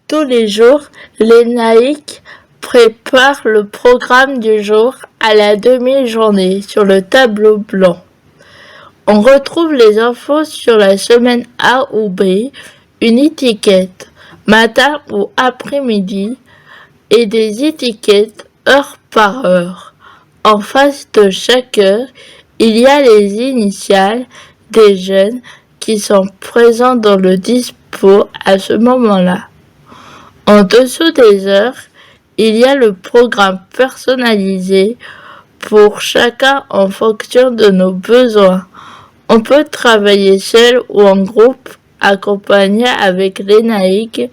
Tous les jours, l'ENAIC prépare le programme du jour à la demi-journée sur le tableau blanc. On retrouve les infos sur la semaine A ou B, une étiquette matin ou après-midi et des étiquettes heure par heure. En face de chaque heure, il y a les initiales des jeunes qui sont présents dans le dispo à ce moment-là. En dessous des heures, il y a le programme personnalisé pour chacun en fonction de nos besoins. On peut travailler seul ou en groupe, accompagné avec l'ENAIC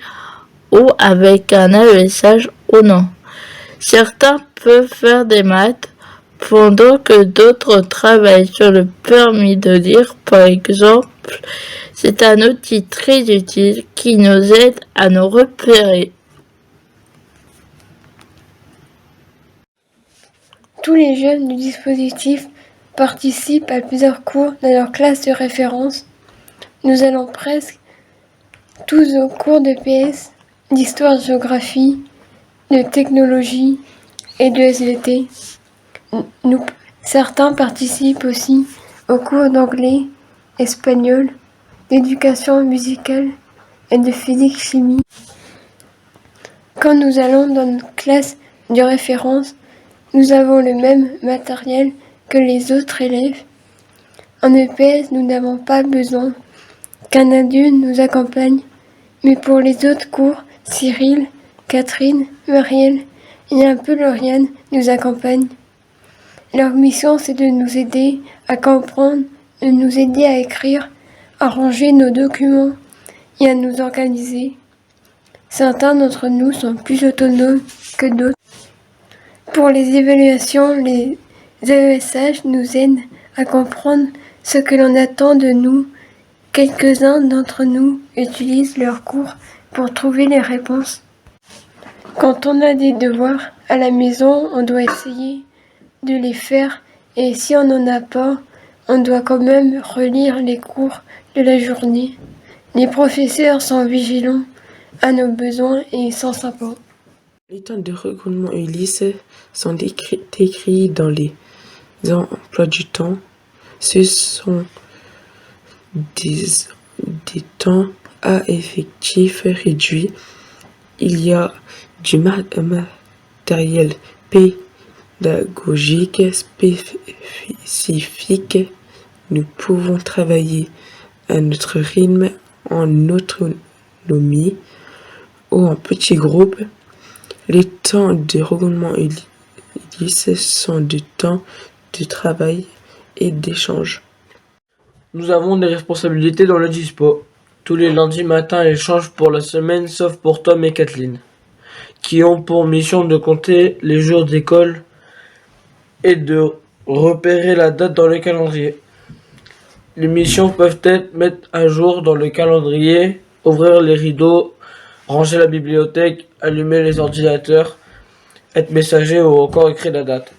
ou avec un AESH ou non. Certains peuvent faire des maths, pendant que d'autres travaillent sur le permis de lire, par exemple. C'est un outil très utile qui nous aide à nous repérer. Tous les jeunes du dispositif participent à plusieurs cours dans leur classe de référence. Nous allons presque tous aux cours de PS, d'histoire-géographie, de technologie et de SVT. Certains participent aussi aux cours d'anglais, espagnol, d'éducation musicale et de physique-chimie. Quand nous allons dans notre classe de référence, nous avons le même matériel que les autres élèves. En EPS, nous n'avons pas besoin qu'un adulte nous accompagne, mais pour les autres cours, Cyril, Catherine, Marielle et un peu Lauriane nous accompagnent. Leur mission, c'est de nous aider à comprendre, de nous aider à écrire, à ranger nos documents et à nous organiser. Certains d'entre nous sont plus autonomes que d'autres. Pour les évaluations, les AESH nous aident à comprendre ce que l'on attend de nous. Quelques-uns d'entre nous utilisent leurs cours pour trouver les réponses. Quand on a des devoirs à la maison, on doit essayer de les faire et si on n'en a pas, on doit quand même relire les cours de la journée. Les professeurs sont vigilants à nos besoins et sont sympas. Les temps de regroupement Ulysse sont décrits dans les emplois du temps. Ce sont des temps à effectif réduit. Il y a du matériel pédagogique spécifique. Nous pouvons travailler à notre rythme en autonomie ou en petits groupes. Les temps de regroupement Ulysse sont des temps de travail et d'échange. Nous avons des responsabilités dans le dispo. Tous les lundis matins, échange pour la semaine, sauf pour Tom et Kathleen, qui ont pour mission de compter les jours d'école et de repérer la date dans le calendrier. Les missions peuvent être mettre à jour dans le calendrier, ouvrir les rideaux, ranger la bibliothèque, allumer les ordinateurs, être messager ou encore écrire la date.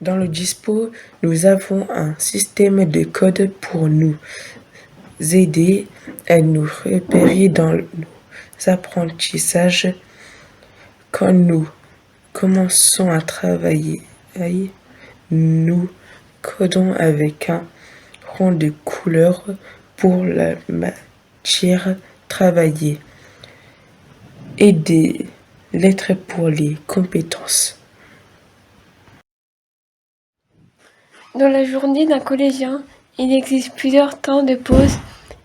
Dans le dispo, nous avons un système de code pour nous aider à nous repérer dans nos apprentissages. Quand nous commençons à travailler, nous codons avec un rond de couleurs pour la matière travaillée et des lettres pour les compétences. Dans la journée d'un collégien, il existe plusieurs temps de pause.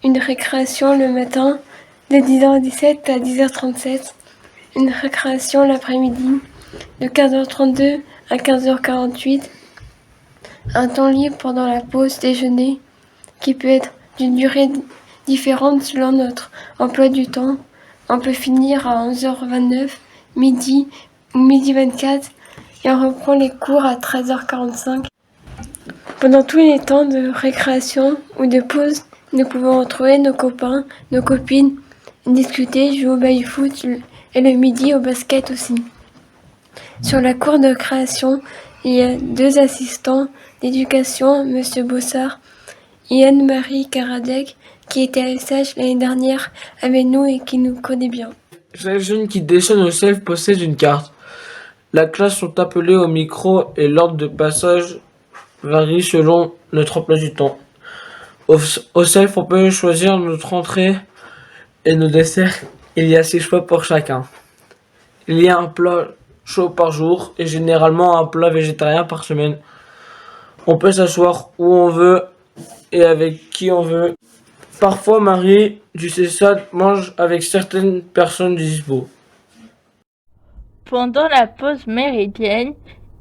Une récréation le matin de 10h17 à 10h37, une récréation l'après-midi de 15h32 à 15h48, un temps libre pendant la pause déjeuner qui peut être d'une durée différente selon notre emploi du temps. On peut finir à 11h29, midi ou midi 24 et on reprend les cours à 13h45. Pendant tous les temps de récréation ou de pause, nous pouvons retrouver nos copains, nos copines, discuter, jouer au baby-foot et le midi au basket aussi. Sur la cour de création, il y a 2 assistants d'éducation, M. Bossard et Anne-Marie Karadec, qui était sage l'année dernière avec nous et qui nous connaît bien. Chaque jeune qui déjeune au self possède une carte. La classe sont appelés au micro et l'ordre de passage varie selon notre emploi du temps. Au self, on peut choisir notre entrée et nos desserts. Il y a 6 choix pour chacun. Il y a un plat chaud par jour et généralement un plat végétarien par semaine. On peut s'asseoir où on veut et avec qui on veut. Parfois, Marie du CESAD mange avec certaines personnes du dispo. Pendant la pause méridienne,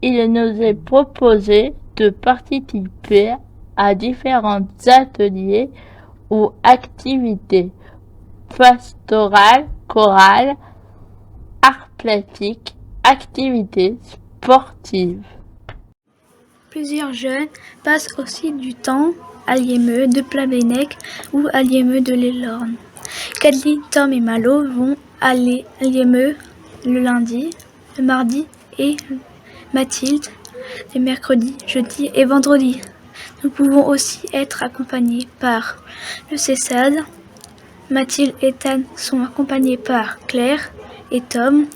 il nous est proposé de participer à différents ateliers ou activités pastorales, chorales, arts plastiques, activités sportives. Plusieurs jeunes passent aussi du temps à l'IME de Plabennec ou à l'IME de l'Elorn. Kathleen, Tom et Malo vont à l'IME le lundi, le mardi et Mathilde le mercredi, jeudi et vendredi. Nous pouvons aussi être accompagnés par le CESAD. Mathilde et Tan sont accompagnés par Claire et Tom.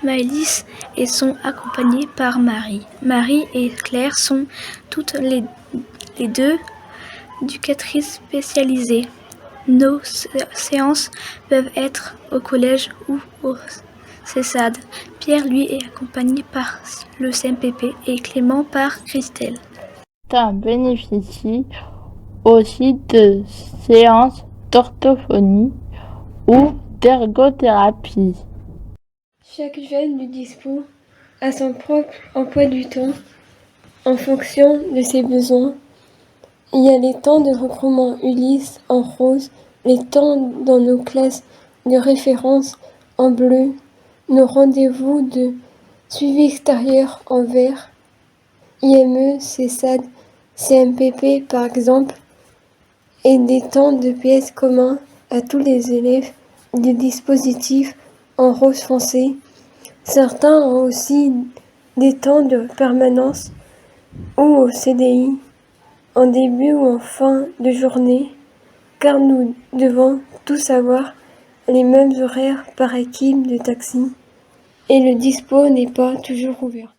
Maëlys et sont accompagnés par Marie. Marie et Claire sont toutes les deux éducatrices spécialisées. Nos séances peuvent être au collège ou au CESAD. Pierre, lui, est accompagné par le CMPP et Clément par Christelle. Certains bénéficient aussi de séances d'orthophonie ou d'ergothérapie. Chaque jeune du dispo a son propre emploi du temps en fonction de ses besoins. Il y a les temps de regroupement Ulysse en rose, les temps dans nos classes de référence en bleu, nos rendez-vous de suivi extérieur en vert, IME, CESAD, CMPP par exemple, et des temps de PS communs à tous les élèves du dispositif en rose foncé. Certains ont aussi des temps de permanence ou au CDI en début ou en fin de journée, car nous devons tous avoir les mêmes horaires par équipe de taxi et le dispo n'est pas toujours ouvert.